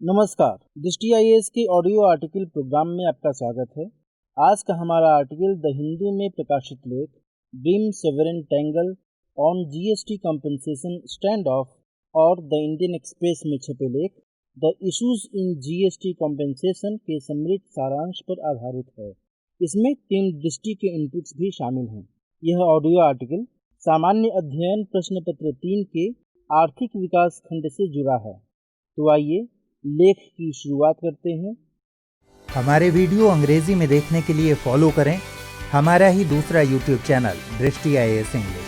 नमस्कार। दृष्टि आईएएस के ऑडियो आर्टिकल प्रोग्राम में आपका स्वागत है। आज का हमारा आर्टिकल द हिंदू में प्रकाशित लेख brim severn tangle on GST compensation stand off और द इंडियन एक्सप्रेस में छपे लेख the issues in GST compensation के समृद्ध सारांश पर आधारित है। इसमें टीम दृष्टि के इनपुट्स भी शामिल हैं। यह ऑडियो आर्टिकल सामान्य अध्ययन प्रश्न पत्र 3 के आर्थिक विकास खंड से जुड़ा है। तो आइए लेख की शुरुआत करते हैं। हमारे वीडियो अंग्रेजी में देखने के लिए फॉलो करें हमारा ही दूसरा यूट्यूब चैनल दृष्टि आईएएस इंग्लिश।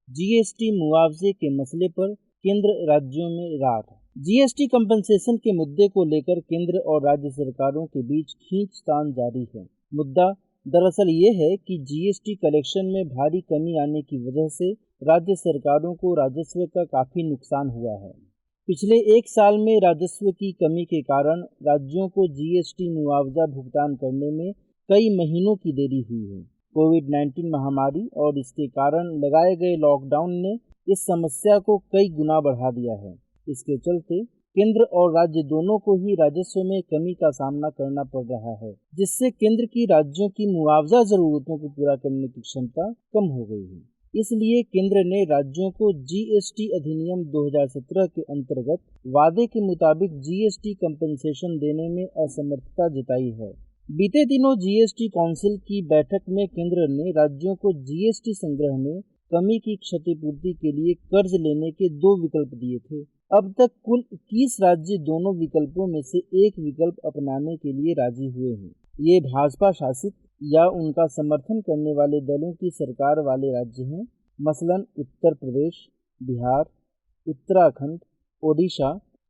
जीएसटी मुआवजे के मसले पर केंद्र राज्यों में रार। जीएसटी कंपनसेशन के मुद्दे को लेकर केंद्र और राज्य सरकारों के बीच खींचतान जारी है। मुद्दा दरअसल ये है कि जीएसटी कलेक्शन में भारी कमी आने की वजह से राज्य सरकारों को राजस्व का काफ़ी नुकसान हुआ है। पिछले एक साल में राजस्व की कमी के कारण राज्यों को जीएसटी मुआवजा भुगतान करने में कई महीनों की देरी हुई है। कोविड-19 महामारी और इसके कारण लगाए गए लॉकडाउन ने इस समस्या को कई गुना बढ़ा दिया है। इसके चलते केंद्र और राज्य दोनों को ही राजस्व में कमी का सामना करना पड़ रहा है, जिससे केंद्र की राज्यों की मुआवजा जरूरतों को पूरा करने की क्षमता कम हो गई है। इसलिए केंद्र ने राज्यों को जीएसटी अधिनियम 2017 के अंतर्गत वादे के मुताबिक जीएसटी कंपनसेशन देने में असमर्थता जताई है। बीते दिनों जीएसटी काउंसिल की बैठक में केंद्र ने राज्यों को जीएसटी संग्रह में कमी की क्षतिपूर्ति के लिए कर्ज लेने के 2 विकल्प दिए थे। अब तक कुल 21 राज्य दोनों विकल्पों में से एक विकल्प अपनाने के लिए राजी हुए हैं। ये भाजपा शासित या उनका समर्थन करने वाले दलों की सरकार वाले राज्य हैं, मसलन उत्तर प्रदेश, बिहार, उत्तराखंड, ओडिशा,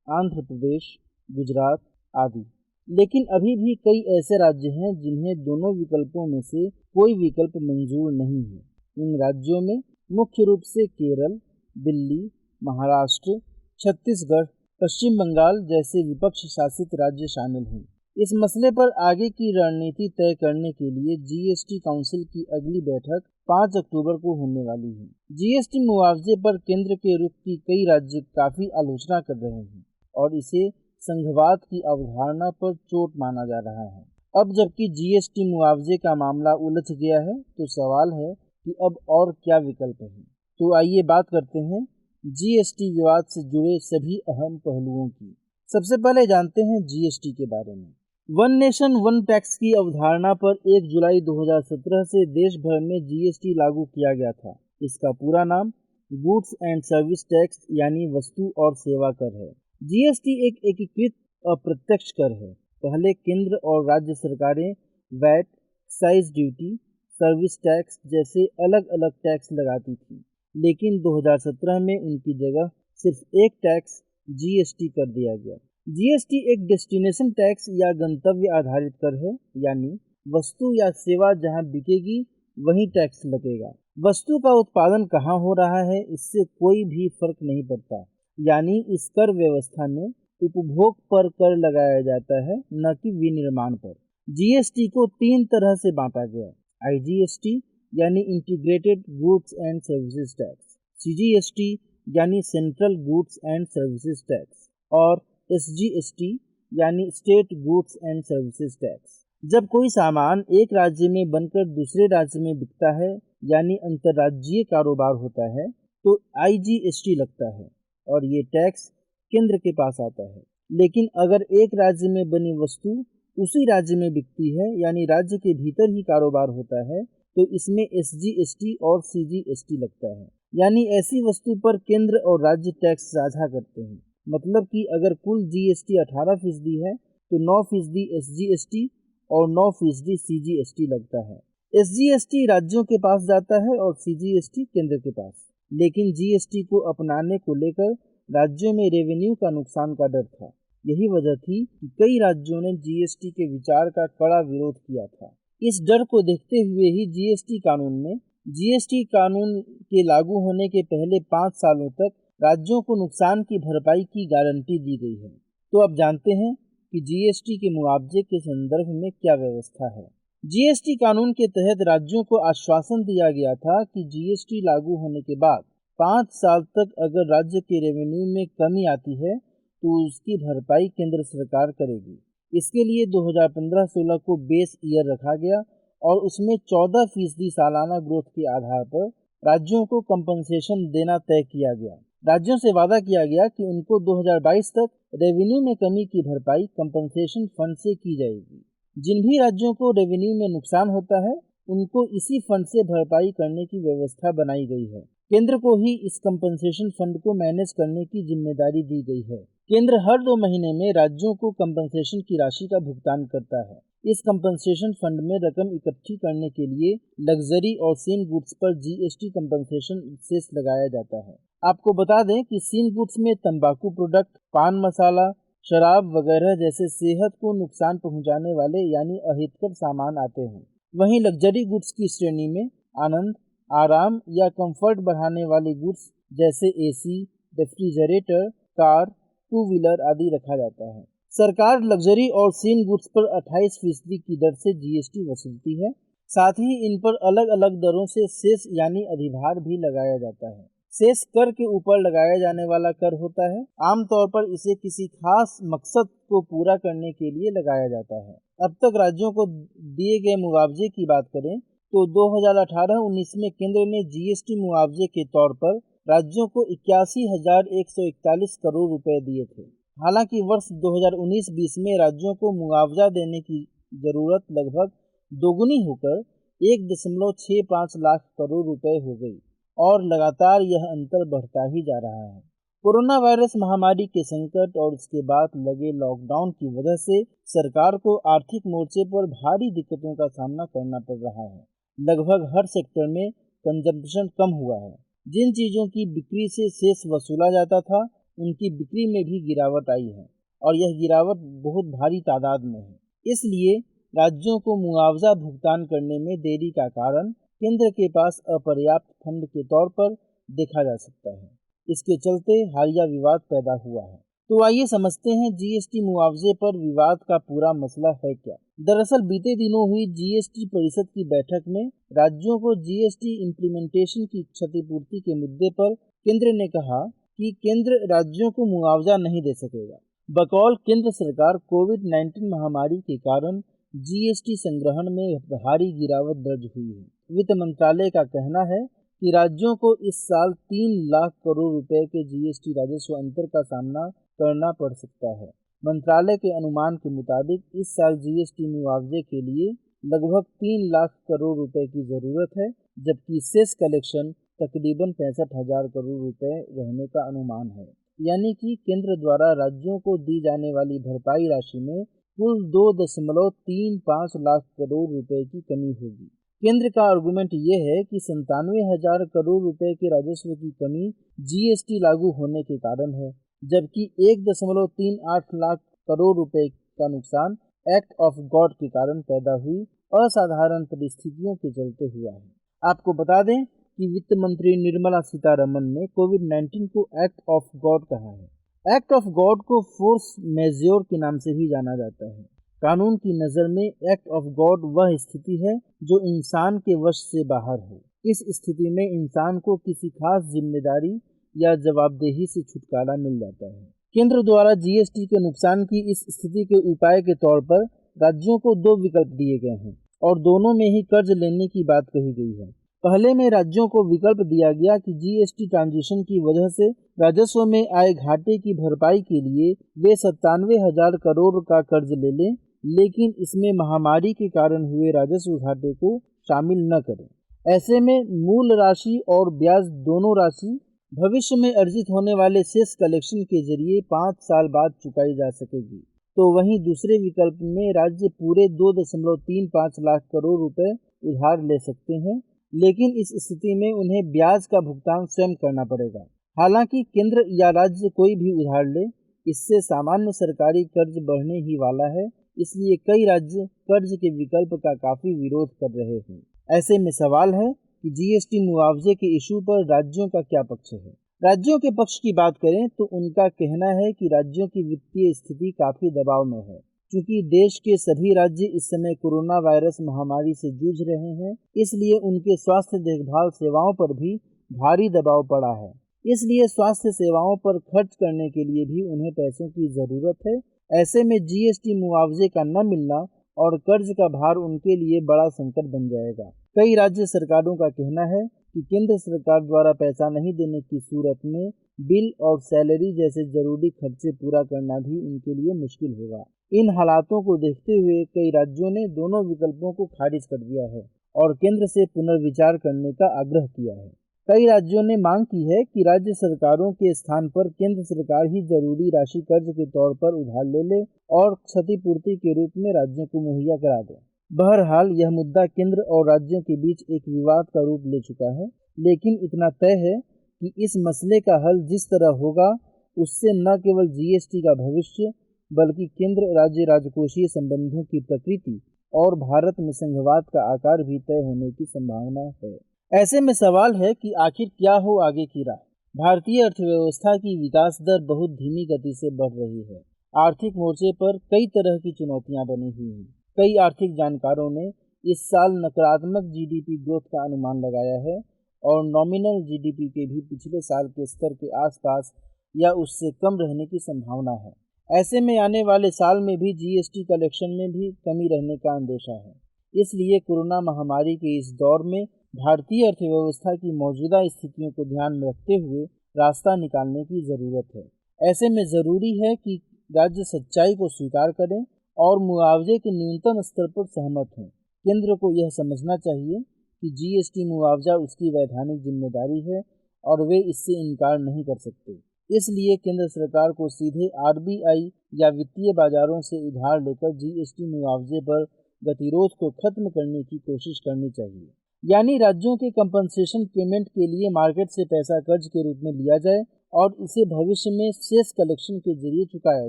आंध्र प्रदेश, गुजरात आदि। लेकिन अभी भी कई ऐसे राज्य हैं जिन्हें दोनों विकल्पों में से कोई विकल्प मंजूर नहीं है। इन राज्यों में मुख्य रूप से केरल, दिल्ली, महाराष्ट्र, छत्तीसगढ़, पश्चिम बंगाल जैसे विपक्ष शासित राज्य शामिल हैं। इस मसले पर आगे की रणनीति तय करने के लिए जीएसटी काउंसिल की अगली बैठक 5 अक्टूबर को होने वाली है। जीएसटी मुआवजे पर केंद्र के रुख की कई राज्य काफ़ी आलोचना कर रहे हैं और इसे संघवाद की अवधारणा पर चोट माना जा रहा है। अब जबकि जीएसटी मुआवजे का मामला उलझ गया है, तो सवाल है कि अब और क्या विकल्प हैं। तो आइए बात करते हैं जीएसटी विवाद से जुड़े सभी अहम पहलुओं की। सबसे पहले जानते हैं जीएसटी के बारे में। वन नेशन वन टैक्स की अवधारणा पर 1 जुलाई 2017 से देश भर में जीएसटी लागू किया गया था। इसका पूरा नाम गुड्स एंड सर्विस टैक्स यानी वस्तु और सेवा कर है। जीएसटी एक एकीकृत अप्रत्यक्ष कर है। पहले केंद्र और राज्य सरकारें VAT, excise duty, service tax जैसे अलग अलग टैक्स लगाती थी, लेकिन 2017 में उनकी जगह सिर्फ एक टैक्स जीएसटी कर दिया गया। जीएसटी एक डेस्टिनेशन टैक्स या गंतव्य आधारित कर है, यानी वस्तु या सेवा जहां बिकेगी वहीं टैक्स लगेगा। वस्तु का उत्पादन कहाँ हो रहा है इससे कोई भी फर्क नहीं पड़ता, यानी इस कर व्यवस्था में उपभोग पर कर लगाया जाता है, न कि विनिर्माण पर। जीएसटी को 3 तरह से बांटा गया। आईजीएसटी यानी integrated goods and services tax, CGST यानी central goods and services tax और एसजीएसटी यानी state goods and services tax. जब कोई सामान एक राज्य में बनकर दूसरे राज्य में बिकता है, यानी अंतर्राज्यीय कारोबार होता है, तो आईजीएसटी लगता है और ये टैक्स केंद्र के पास आता है। लेकिन अगर एक राज्य में बनी वस्तु उसी राज्य में बिकती है, यानी राज्य के भीतर ही कारोबार होता है, तो इसमें एसजीएसटी और सीजीएसटी लगता है। यानी ऐसी वस्तु पर केंद्र और राज्य टैक्स साझा करते हैं। मतलब कि अगर कुल जीएसटी 18% है, तो 9% एसजीएसटी और 9% सीजीएसटी लगता है। एसजीएसटी राज्यों के पास जाता है और सीजीएसटी केंद्र के पास। लेकिन जीएसटी को अपनाने को लेकर राज्यों में रेवेन्यू का नुकसान का डर था। यही वजह थी कि कई राज्यों ने जीएसटी के विचार का कड़ा विरोध किया था। इस डर को देखते हुए ही जीएसटी कानून के लागू होने के पहले 5 सालों तक राज्यों को नुकसान की भरपाई की गारंटी दी गई है। तो अब जानते हैं कि जीएसटी के मुआवजे के संदर्भ में क्या व्यवस्था है। जीएसटी कानून के तहत राज्यों को आश्वासन दिया गया था कि जीएसटी लागू होने के बाद 5 साल तक अगर राज्य के रेवेन्यू में कमी आती है तो उसकी भरपाई केंद्र सरकार करेगी। इसके लिए 2015-16 को बेस ईयर रखा गया और उसमें 14% सालाना ग्रोथ के आधार पर राज्यों को कंपनसेशन देना तय किया गया। राज्यों से वादा किया गया कि उनको 2022 तक रेवेन्यू में कमी की भरपाई कंपनसेशन फंड से की जाएगी। जिन भी राज्यों को रेवेन्यू में नुकसान होता है उनको इसी फंड से भरपाई करने की व्यवस्था बनाई गई है। केंद्र को ही इस कंपनसेशन फंड को मैनेज करने की जिम्मेदारी दी गई है। केंद्र हर 2 महीने में राज्यों को कंपनसेशन की राशि का भुगतान करता है। इस कंपनसेशन फंड में रकम इकट्ठी करने के लिए लग्जरी और सीन गुड्स पर जीएसटी कंपनसेशन सेस लगाया जाता है। आपको बता दें कि सीन गुड्स में तंबाकू प्रोडक्ट, पान मसाला, शराब वगैरह जैसे सेहत को नुकसान पहुंचाने वाले यानी अहितकर सामान आते हैं। वहीं लग्जरी गुड्स की श्रेणी में आनंद, आराम या कंफर्ट बढ़ाने वाले गुड्स जैसे एसी, रेफ्रिजरेटर, कार, 2 व्हीलर आदि रखा जाता है। सरकार लग्जरी और सीन गुड्स पर 28% की दर से जीएसटी वसूलती है। साथ ही इन पर अलग अलग दरों से सेस यानी अधिभार भी लगाया जाता है। सेस कर के ऊपर लगाया जाने वाला कर होता है। आमतौर पर इसे किसी खास मकसद को पूरा करने के लिए लगाया जाता है। अब तक राज्यों को दिए गए मुआवजे की बात करें तो 2018-19 में केंद्र ने जीएसटी मुआवजे के तौर पर राज्यों को 81,141 करोड़ रुपए दिए थे। हालांकि वर्ष 2019-20 में राज्यों को मुआवजा देने की जरूरत लगभग दोगुनी होकर 1.65 लाख करोड़ रुपए हो गई और लगातार यह अंतर बढ़ता ही जा रहा है। कोरोना वायरस महामारी के संकट और इसके बाद लगे लॉकडाउन की वजह से सरकार को आर्थिक मोर्चे पर भारी दिक्कतों का सामना करना पड़ रहा है। लगभग हर सेक्टर में कंजम्पशन कम हुआ है। जिन चीज़ों की बिक्री से सेस वसूला जाता था उनकी बिक्री में भी गिरावट आई है और यह गिरावट बहुत भारी तादाद में है। इसलिए राज्यों को मुआवजा भुगतान करने में देरी का कारण केंद्र के पास अपर्याप्त फंड के तौर पर देखा जा सकता है। इसके चलते हालिया विवाद पैदा हुआ है। तो आइए समझते हैं जीएसटी मुआवजे पर विवाद का पूरा मसला है क्या। दरअसल बीते दिनों हुई जीएसटी परिषद की बैठक में राज्यों को जीएसटी इम्प्लीमेंटेशन की क्षतिपूर्ति के मुद्दे पर केंद्र ने कहा कि केंद्र राज्यों को मुआवजा नहीं दे सकेगा। बकौल केंद्र सरकार कोविड-19 महामारी के कारण जीएसटी संग्रहण में भारी गिरावट दर्ज हुई है। वित्त मंत्रालय का कहना है कि राज्यों को इस साल 3 लाख करोड़ रुपए के जीएसटी राजस्व अंतर का सामना करना पड़ सकता है। मंत्रालय के अनुमान के मुताबिक इस साल जीएसटी मुआवजे के लिए लगभग 3 लाख करोड़ रुपए की जरूरत है, जबकि सेस कलेक्शन तकरीबन 65,000 करोड़ रुपए रहने का अनुमान है। यानी कि केंद्र द्वारा राज्यों को दी जाने वाली भरपाई राशि में कुल 2.35 लाख करोड़ रुपए की कमी होगी। केंद्र का आर्गुमेंट ये है कि 97,000 करोड़ रुपए के राजस्व की कमी जीएसटी लागू होने के कारण है, जबकि 1.38 लाख करोड़ रुपए का नुकसान एक्ट ऑफ गॉड के कारण पैदा हुई असाधारण परिस्थितियों के चलते हुआ है। आपको बता दें कि वित्त मंत्री निर्मला सीतारमण ने कोविड-19 को एक्ट ऑफ गॉड कहा है। एक्ट ऑफ गॉड को फोर्स मेजोर के नाम से भी जाना जाता है। कानून की नज़र में एक्ट ऑफ गॉड वह स्थिति है जो इंसान के वश से बाहर हो। इस स्थिति में इंसान को किसी खास जिम्मेदारी या जवाबदेही से छुटकारा मिल जाता है। केंद्र द्वारा जीएसटी के नुकसान की इस स्थिति के उपाय के तौर पर राज्यों को 2 विकल्प दिए गए हैं और दोनों में ही कर्ज लेने की बात कही गई है। पहले में राज्यों को विकल्प दिया गया कि जीएसटी ट्रांजिशन की वजह से राजस्व में आए घाटे की भरपाई के लिए वे 97,000 करोड़ का कर्ज ले लें, लेकिन इसमें महामारी के कारण हुए राजस्व घाटे को शामिल न करें। ऐसे में मूल राशि और ब्याज दोनों राशि भविष्य में अर्जित होने वाले सेस कलेक्शन के जरिए 5 साल बाद चुकाई जा सकेगी। तो वहीं दूसरे विकल्प में राज्य पूरे 2.35 लाख करोड़ रुपए उधार ले सकते हैं, लेकिन इस स्थिति में उन्हें ब्याज का भुगतान स्वयं करना पड़ेगा। हालांकि केंद्र या राज्य कोई भी उधार ले, इससे सामान्य सरकारी कर्ज बढ़ने ही वाला है, इसलिए कई राज्य कर्ज के विकल्प का काफी विरोध कर रहे हैं। ऐसे में सवाल है कि जीएसटी मुआवजे के इशू पर राज्यों का क्या पक्ष है। राज्यों के पक्ष की बात करें तो उनका कहना है कि राज्यों की वित्तीय स्थिति काफी दबाव में है। चूंकि देश के सभी राज्य इस समय कोरोना वायरस महामारी से जूझ रहे हैं, इसलिए उनके स्वास्थ्य देखभाल सेवाओं पर भी भारी दबाव पड़ा है। इसलिए स्वास्थ्य सेवाओं पर खर्च करने के लिए भी उन्हें पैसों की ज़रूरत है। ऐसे में जीएसटी मुआवजे का न मिलना और कर्ज का भार उनके लिए बड़ा संकट बन जाएगा। कई राज्य सरकारों का कहना है कि केंद्र सरकार द्वारा पैसा नहीं देने की सूरत में बिल और सैलरी जैसे जरूरी खर्चे पूरा करना भी उनके लिए मुश्किल होगा। इन हालातों को देखते हुए कई राज्यों ने दोनों विकल्पों को खारिज कर दिया है और केंद्र से पुनर्विचार करने का आग्रह किया है। कई राज्यों ने मांग की है कि राज्य सरकारों के स्थान पर केंद्र सरकार ही जरूरी राशि कर्ज के तौर पर उधार ले और क्षतिपूर्ति के रूप में राज्यों को मुहैया करा दे। बहरहाल यह मुद्दा केंद्र और राज्यों के बीच एक विवाद का रूप ले चुका है, लेकिन इतना तय है कि इस मसले का हल जिस तरह होगा उससे न केवल जीएसटी का भविष्य बल्कि केंद्र राज्य राजकोषीय संबंधों की प्रकृति और भारत में संघवाद का आकार भी तय होने की संभावना है। ऐसे में सवाल है कि आखिर क्या हो आगे की राह। भारतीय अर्थव्यवस्था की विकास दर बहुत धीमी गति से बढ़ रही है। आर्थिक मोर्चे पर कई तरह की चुनौतियां बनी हुई हैं। कई आर्थिक जानकारों ने इस साल नकारात्मक जीडीपी ग्रोथ का अनुमान लगाया है और नॉमिनल जीडीपी के भी पिछले साल के स्तर के आसपास या उससे कम रहने की संभावना है। ऐसे में आने वाले साल में भी जीएसटी कलेक्शन में भी कमी रहने का अंदेशा है। इसलिए कोरोना महामारी के इस दौर में भारतीय अर्थव्यवस्था की मौजूदा स्थितियों को ध्यान में रखते हुए रास्ता निकालने की ज़रूरत है। ऐसे में ज़रूरी है कि राज्य सच्चाई को स्वीकार करें और मुआवजे के न्यूनतम स्तर पर सहमत हों। केंद्र को यह समझना चाहिए कि जीएसटी मुआवजा उसकी वैधानिक जिम्मेदारी है और वे इससे इनकार नहीं कर सकते। इसलिए केंद्र सरकार को सीधे आरबीआई या वित्तीय बाजारों से उधार लेकर जीएसटी मुआवजे पर गतिरोध को खत्म करने की कोशिश करनी चाहिए। यानी राज्यों के कंपनसेशन पेमेंट के लिए मार्केट से पैसा कर्ज के रूप में लिया जाए और इसे भविष्य में सेस कलेक्शन के जरिए चुकाया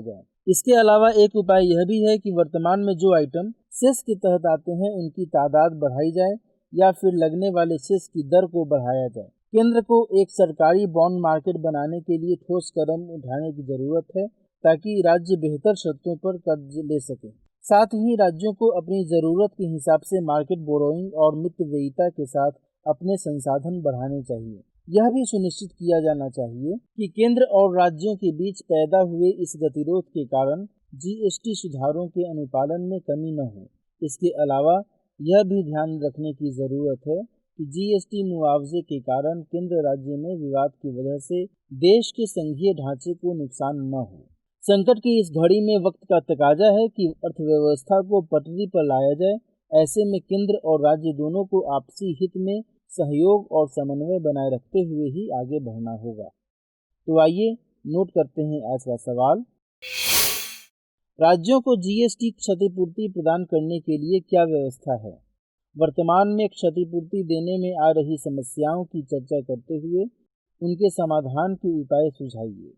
जाए। इसके अलावा एक उपाय यह भी है कि वर्तमान में जो आइटम सेस के तहत आते हैं उनकी तादाद बढ़ाई जाए या फिर लगने वाले सेस की दर को बढ़ाया जाए। केंद्र को एक सरकारी बॉन्ड मार्केट बनाने के लिए ठोस कदम उठाने की जरूरत है ताकि राज्य बेहतर शर्तों पर कर्ज ले सके। साथ ही राज्यों को अपनी ज़रूरत के हिसाब से मार्केट बोरोइंग और मितव्ययिता के साथ अपने संसाधन बढ़ाने चाहिए। यह भी सुनिश्चित किया जाना चाहिए कि केंद्र और राज्यों के बीच पैदा हुए इस गतिरोध के कारण जीएसटी सुधारों के अनुपालन में कमी न हो। इसके अलावा यह भी ध्यान रखने की ज़रूरत है कि जीएसटी मुआवजे के कारण केंद्र राज्य में विवाद की वजह से देश के संघीय ढांचे को नुकसान न हो। संकट की इस घड़ी में वक्त का तकाजा है कि अर्थव्यवस्था को पटरी पर लाया जाए। ऐसे में केंद्र और राज्य दोनों को आपसी हित में सहयोग और समन्वय बनाए रखते हुए ही आगे बढ़ना होगा। तो आइए नोट करते हैं आज का सवाल। राज्यों को जीएसटी क्षतिपूर्ति प्रदान करने के लिए क्या व्यवस्था है? वर्तमान में क्षतिपूर्ति देने में आ रही समस्याओं की चर्चा करते हुए उनके समाधान के उपाय सुझाइए।